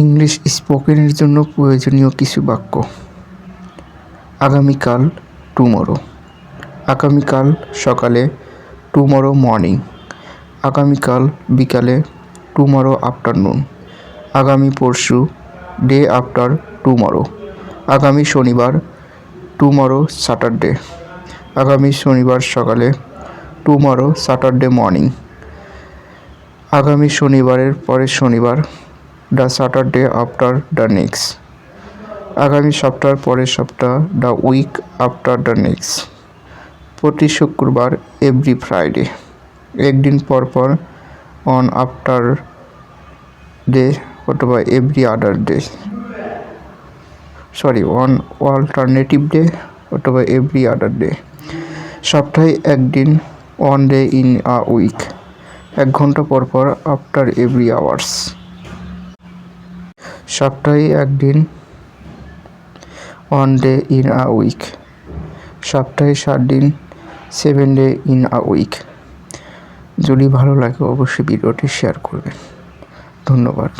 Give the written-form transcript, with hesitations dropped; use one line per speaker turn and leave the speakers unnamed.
English স্পোকেনের জন্য প্রয়োজনীয় কিছু বাক্য। আগামীকাল, টুমরো। আগামীকাল সকালে, টুমরো মর্নিং। আগামীকাল বিকালে, টুমরো আফটারনুন। আগামী পরশু, ডে আফটার টুমরো। আগামী শনিবার, টুমরো স্যাটারডে। আগামী শনিবার সকালে, টুমরো স্যাটারডে মর্নিং। আগামী শনিবারের পরের শনিবার, the Saturday after the next. আগামী সপ্তাহের পরের সপ্তাহ, the week after the next. প্রতি শুক্রবার, এভরি ফ্রাইডে। একদিন পর পর, অন আফটার ডে অথবা every other day. On alternative day অথবা এভরি আদার ডে। সপ্তাহে একদিন, one day in a week. 1 ঘন্টা পর পর, আফটার এভরি আওয়ার্স। সপ্তাহে একদিন, one day in a week. সপ্তাহে 7 দিন, 7 ডে ইন আ উইক। যদি ভালো লাগে অবশ্যই ভিডিওটি শেয়ার করবেন। ধন্যবাদ।